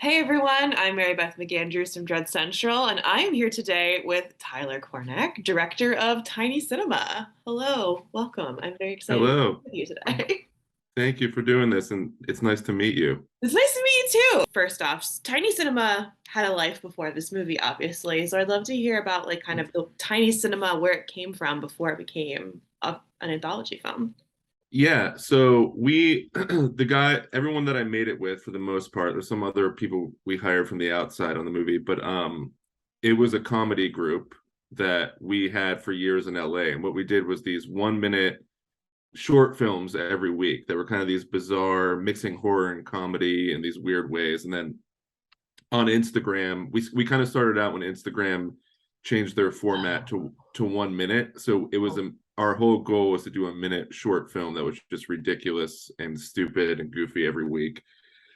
Hey everyone, I'm Mary Beth McAndrews from Dread Central, and I am here today with Tyler Cornack, director of Tiny Cinema. Hello, welcome. I'm very excited to be Hello. with you today. Thank you for doing this, and it's nice to meet you. It's nice to meet you too. First off, Tiny Cinema had a life before this movie, obviously, so I'd love to hear about like kind of the Tiny Cinema, where it came from before it became an anthology film. Yeah, so we, everyone that I made it with for the most part, there's some other people we hired from the outside on the movie, but it was a comedy group that we had for years in LA. And what we did was these 1 minute short films every week that were kind of these bizarre mixing horror and comedy in these weird ways. And then on Instagram, we kind of started out when Instagram changed their format to 1 minute. So it was our whole goal was to do a minute short film that was just ridiculous and stupid and goofy every week,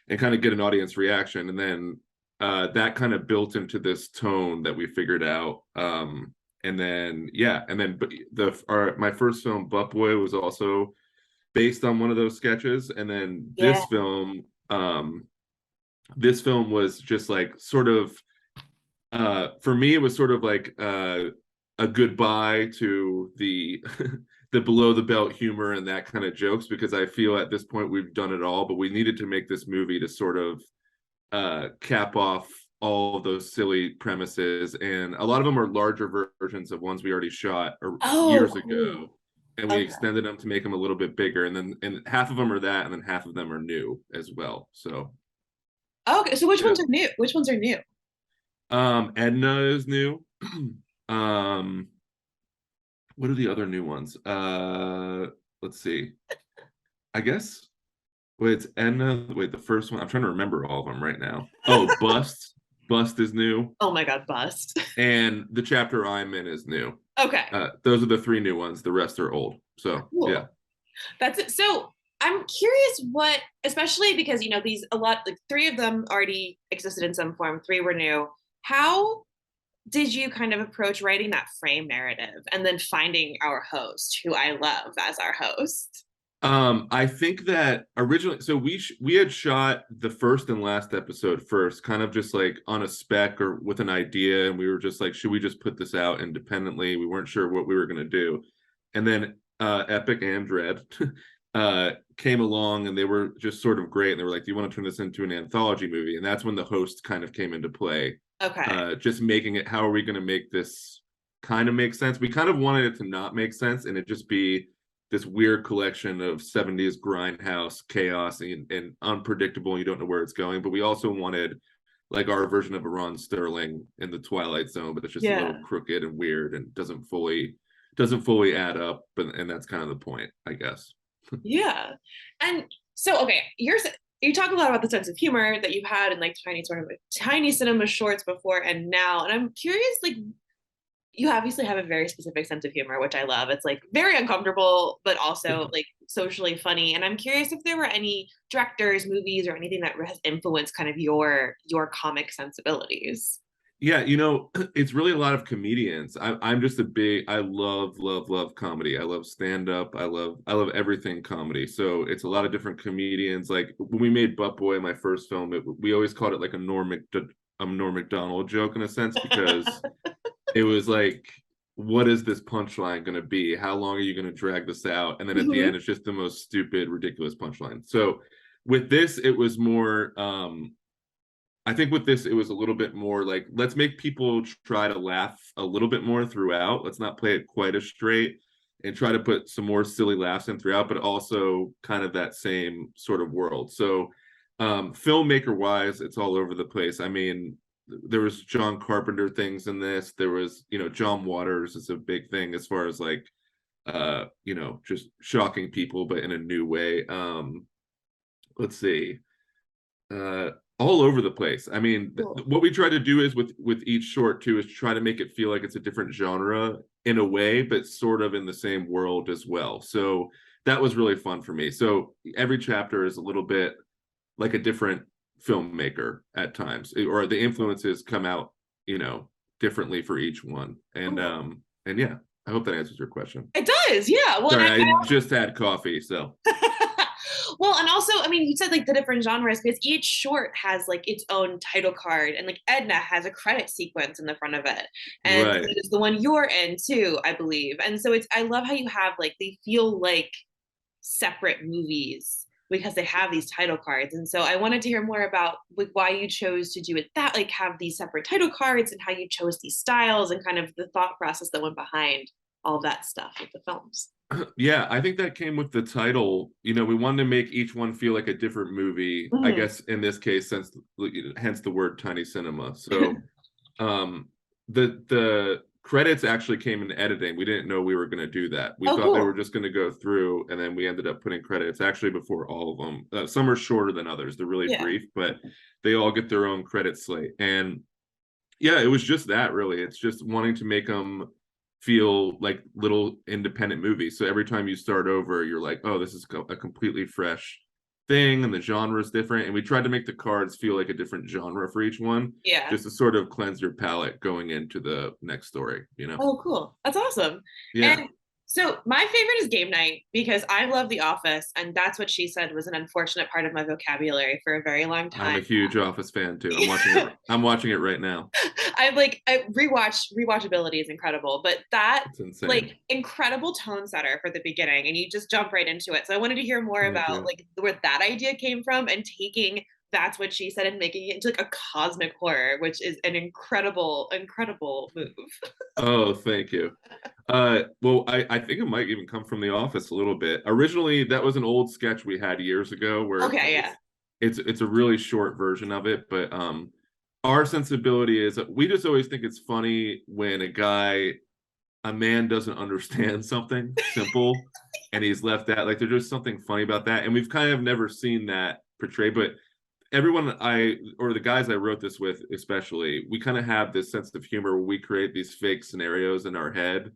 and kind of get an audience reaction. And then that kind of built into this tone that we figured out. And then but my first film, Butt Boy, was also based on one of those sketches. And then Yeah. this film was just like sort of for me it was sort of like a goodbye to the the below the belt humor and that kind of jokes, because I feel at this point we've done it all, but we needed to make this movie to sort of cap off all of those silly premises, and a lot of them are larger versions of ones we already shot Oh, years ago, cool. and we Okay. extended them to make them a little bit bigger, and half of them are that, and then half of them are new as well. So Okay. So which yeah. ones are new? Which ones are new? Edna is new. um what are the other new ones? Let's see. I guess wait, it's Edna. Wait, the first one. I'm trying to remember all of them right now. Oh, Bust. Bust is new. Oh my God, bust. And the chapter I'm in is new. Okay. Those are the three new ones. The rest are old. So yeah. Cool. That's it. So I'm curious what, especially because these a lot like three of them already existed in some form, three were new. How did you kind of approach writing that frame narrative and then finding our host, who I love as our host? I think that originally, so we had shot the first and last episode first, kind of just like on a spec or with an idea, and we were just like, should we just put this out independently? We weren't sure what we were going to do, and then Epic and Dread came along, and they were just sort of great, and they were like, "Do you want to turn this into an anthology movie?" And that's when the host kind of came into play, Okay. just making it. How are we going to make this kind of make sense? We kind of wanted it to not make sense, and it just be this weird collection of 70s grindhouse chaos and unpredictable. You don't know where it's going. But we also wanted like our version of a Ron Sterling in the Twilight Zone, but it's just a little Yeah. crooked and weird and doesn't fully add up. And that's kind of the point, I guess. Yeah. And so, okay, you talk a lot about the sense of humor that you've had in like tiny cinema shorts before and now. And I'm curious, like, you obviously have a very specific sense of humor, which I love. It's like very uncomfortable, but also like socially funny. And I'm curious if there were any directors, movies, or anything that has influenced kind of your comic sensibilities. Yeah, it's really a lot of comedians. I'm just I love comedy. I love stand up. I love everything comedy. So it's a lot of different comedians. Like when we made Butt Boy, my first film, we always called it like a Norm Macdonald joke in a sense, because it was like, what is this punchline going to be? How long are you going to drag this out? And then at the Mhm. end, it's just the most stupid, ridiculous punchline. So with this, it was more. I think with this, it was a little bit more like, let's make people try to laugh a little bit more throughout. Let's not play it quite as straight and try to put some more silly laughs in throughout, but also kind of that same sort of world. So, filmmaker wise, it's all over the place. I mean, there was John Carpenter things in this. There was, John Waters is a big thing as far as like, just shocking people, but in a new way. Let's see all over the place. I mean, Cool. what we try to do is with each short too is try to make it feel like it's a different genre in a way, but sort of in the same world as well. So that was really fun for me. So every chapter is a little bit like a different filmmaker at times, or the influences come out, differently for each one. Cool. And yeah, I hope that answers your question. It does, yeah. Well, and Sorry, I just had coffee, so Well, and also, I mean, you said like the different genres because each short has like its own title card, and like Edna has a credit sequence in the front of it, and so Right. does the one you're in too, I believe. And so I love how you have like they feel like separate movies because they have these title cards. And so I wanted to hear more about like why you chose to do it that like have these separate title cards and how you chose these styles and kind of the thought process that went behind all of that stuff with the films. Yeah, I think that came with the title. We wanted to make each one feel like a different movie. I Mm. guess in this case, since hence the word tiny cinema. So um the credits actually came in editing. We didn't know we were going to do that. We Oh, thought they were cool. just going to go through, and then we ended up putting credits actually before all of them. Some are shorter than others. They're really Yeah. brief, but they all get their own credit slate. And yeah, it was just that really. It's just wanting to make them feel like little independent movies. So every time you start over, you're like, oh, this is a completely fresh thing, and the genre is different. And we tried to make the cards feel like a different genre for each one, Yeah. just to sort of cleanse your palate going into the next story. Oh, cool. That's awesome. Yeah, And so my favorite is game night because I love The Office, and that's what she said was an unfortunate part of my vocabulary for a very long I'm time. a huge Office fan too. I'm watching it right now. I rewatchability is incredible, but that It's insane. like incredible tone setter for the beginning, and you just jump right into it. So I wanted to hear more Thank about you. like where that idea came from and taking that's what she said and making it into like a cosmic horror, which is an incredible move. Oh, thank you. Well, I think it might even come from The Office a little bit. Originally, that was an old sketch we had years ago where Okay, yeah. it's a really short version of it, but our sensibility is we just always think it's funny when a man doesn't understand something simple and he's left out. Like there's just something funny about that. And we've kind of never seen that portrayed, but everyone or the guys I wrote this with especially, we kind of have this sense of humor where we create these fake scenarios in our head.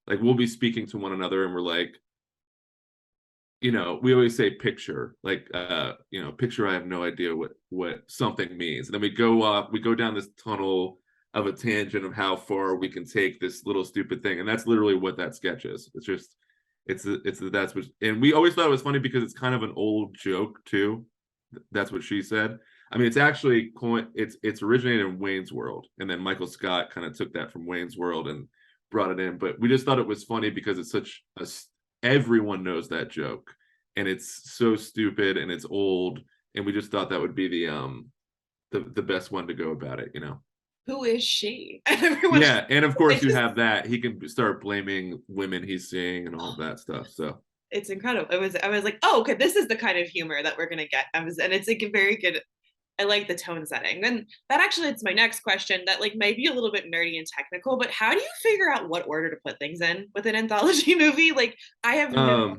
Like we'll be speaking to one another and we're like, we always say picture, like picture, I have no idea what something means. And then we go down this tunnel of a tangent of how far we can take this little stupid thing. And that's literally what that sketch is. It's just that's what, and we always thought it was funny because it's kind of an old joke too. That's what she said. I mean, it's actually it's originated in Wayne's World, and then Michael Scott kind of took that from Wayne's World and brought it in. But we just thought it was funny because it's such a everyone knows that joke, and it's so stupid and it's old, and we just thought that would be the best one to go about it. Who is she? And everyone's Yeah, and of course you just have that he can start blaming women he's seeing and all of that stuff. So it's incredible. I was like, oh, okay, this is the kind of humor that we're gonna get. And it's like a very good. I like the tone setting. And that actually it's my next question that like might be a little bit nerdy and technical, but how do you figure out what order to put things in with an anthology movie? Like I have no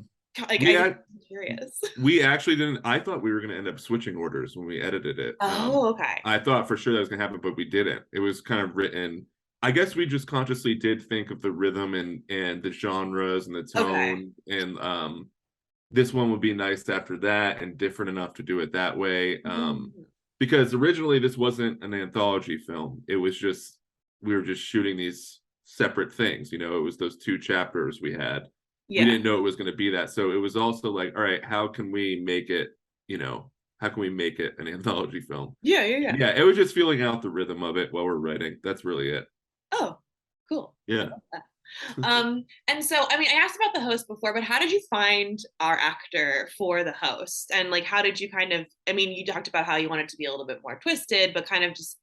like we I'm had curious. we actually didn't. I thought we were going to end up switching orders when we edited it. Oh, okay. I thought for sure that was going to happen, but we didn't. It was kind of written. I guess we just consciously did think of the rhythm and the genres and the Okay. tone, and this one would be nice after that and different enough to do it that way. Mhm. Because originally this wasn't an anthology film. It was just we were just shooting these separate things. It was those two chapters we had. We Yeah. didn't know it was going to be that. So it was also like, all right, how can we make it, how can we make it an anthology film? Yeah, yeah, yeah. Yeah, it was just feeling out the rhythm of it while we're writing. That's really it. Oh, cool. Yeah. And so, I mean, I asked about the host before, but how did you find our actor for the host? And like, how did you kind of, I mean, you talked about how you wanted to be a little bit more twisted, but kind of just,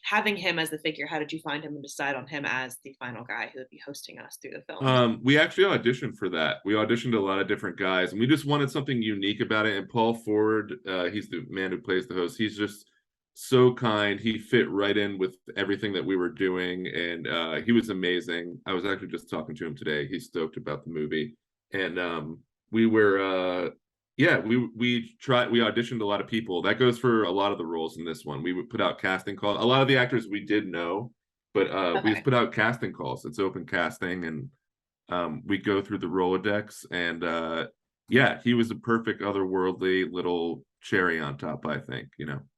having him as the figure, how did you find him and decide on him as the final guy who would be hosting us through the film? We actually auditioned for that. We auditioned a lot of different guys, and we just wanted something unique about it. And Paul Ford, he's the man who plays the host. He's just so kind. He fit right in with everything that we were doing, and he was amazing. I was actually just talking to him today. He's stoked about the movie, and we were, yeah, we auditioned a lot of people. That goes for a lot of the roles in this one. We would put out casting calls. A lot of the actors we did know, but we just Okay. put out casting calls. It's open casting, and we go through the Rolodex, and yeah, he was a perfect otherworldly little cherry on top, I think.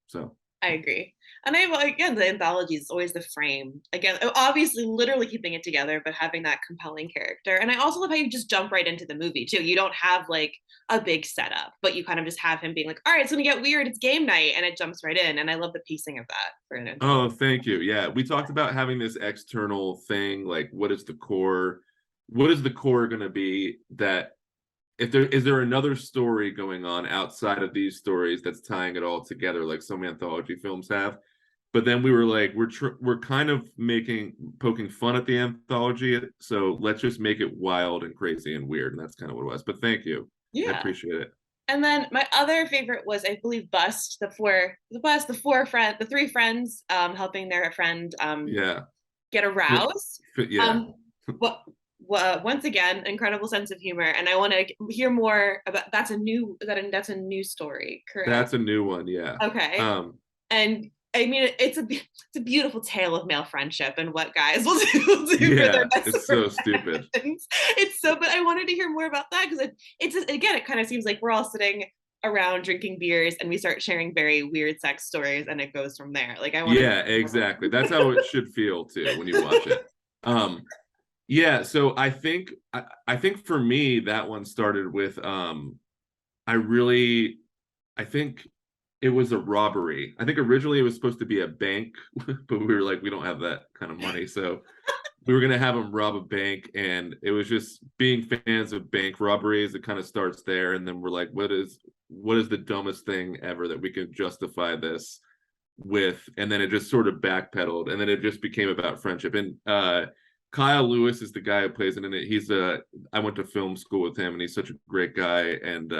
So I agree. And again, the anthology is always the frame. Again, obviously, literally keeping it together, but having that compelling character. And I also love how you just jump right into the movie too. You don't have like a big setup, but you kind of just have him being like, "All right, it's gonna get weird. It's game night," and it jumps right in. And I love the pacing of that for an anthology. Oh, thank you. Yeah, we talked about having this external thing, like what is the core going to be, that if there is there another story going on outside of these stories that's tying it all together, like some anthology films have. But then we were like, we're kind of poking fun at the anthology, so let's just make it wild and crazy and weird, and that's kind of what it was. But thank you, I Yeah. appreciate it. And then my other favorite was, I believe, Bust, the four friend, the three friends helping their friend Yeah, get aroused. yeah, Um, what once again, incredible sense of humor, and I want to hear more about. That's a new story, correct? that's a new one. Yeah, Okay, um, and I mean it's a beautiful tale of male friendship and what guys will do for their yeah, best it's so stupid. friends. It's so, but I wanted to hear more about that because it's again, it kind of seems like we're all sitting around drinking beers and we start sharing very weird sex stories and it goes from there. Like I want Yeah, exactly. That's how it should feel too when you watch it. Um, yeah, so I think for me that one started with I really I think it was a robbery. I think originally it was supposed to be a bank, but we were like, we don't have that kind of money. So we were gonna have them rob a bank, and it was just being fans of bank robberies. It kind of starts there, and then we're like, what is the dumbest thing ever that we can justify this with? And then it just sort of backpedaled, and then it just became about friendship. And Kyle Lewis is the guy who plays it in it. I went to film school with him, and he's such a great guy, and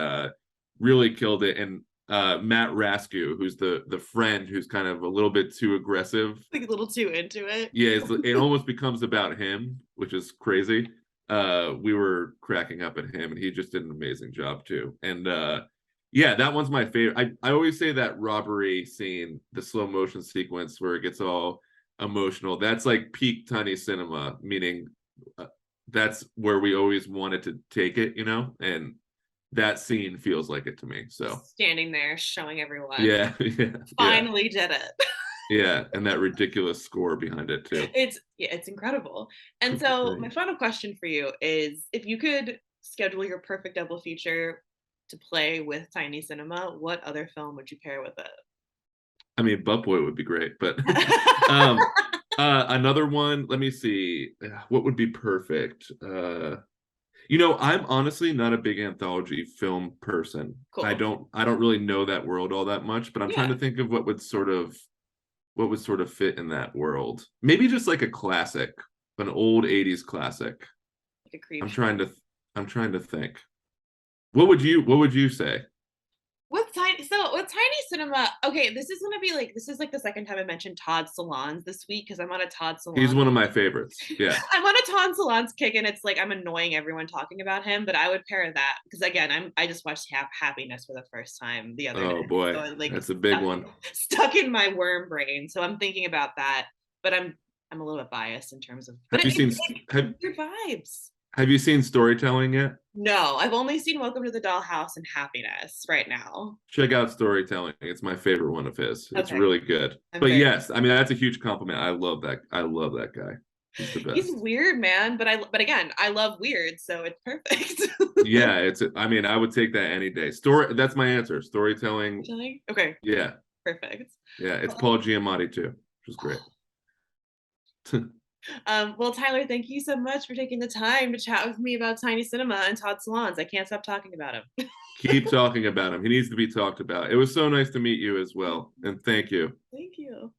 really killed it. And Matt Rascu, who's the friend who's kind of a little bit too aggressive. like a little too into it. Yeah, it almost becomes about him, which is crazy. We were cracking up at him, and he just did an amazing job too. And yeah, that one's my favorite. I always say that robbery scene, the slow motion sequence where it gets all emotional. That's like peak tiny cinema, meaning uh, that's where we always wanted to take it, and that scene feels like it to me. So Standing there showing everyone. yeah, yeah, yeah, Finally did it. yeah, and that ridiculous score behind it too. It's incredible. And so my Right. final question for you is if you could schedule your perfect double feature to play with Tiny Cinema, what other film would you pair with I mean, Butt Boy would be great, but um, it? another one. Let me see. What would be perfect? I'm honestly not a big anthology film person. I Cool. don't. I don't really know that world all that much, but I'm trying Yeah, to think of what would sort of fit in that world. Maybe just like a classic, an old '80s classic. like a creep I'm show. trying to. I'm trying to think. What would you say? With Tiny Cinema, okay, this is like the second time I mentioned Todd Solondz this week because I'm on a Todd He's Solondz. one of my favorites. Yeah. I'm on a Todd Solondz kick, and it's like I'm annoying everyone talking about him. But I would pair that because again, I just watched Happiness for the first time the other day, Oh so boy, it's that's a big one. stuck in my worm brain. So I'm thinking about that, but I'm a little bit biased in terms of, but Have you seen it's have weird vibes. Have you seen Storytelling yet? No, I've only seen Welcome to the Dollhouse and Happiness right now. Check out Storytelling. It's my favorite one of his. It's Okay, really good. I'm But very. yes, I mean that's a huge compliment. I love that. I love that guy. He's the He's best. weird, man, but again, I love weird, so it's perfect. Yeah, I mean, I would take that any day. That's my answer. Storytelling. Okay, Yeah, perfect. yeah. It's Paul Giamatti too, which is great. Well, Tyler, thank you so much for taking the time to chat with me about Tiny Cinema and Todd Solondz. I can't stop talking about him. Keep talking about him. He needs to be talked about. It was so nice to meet you as well, and thank you. Thank you.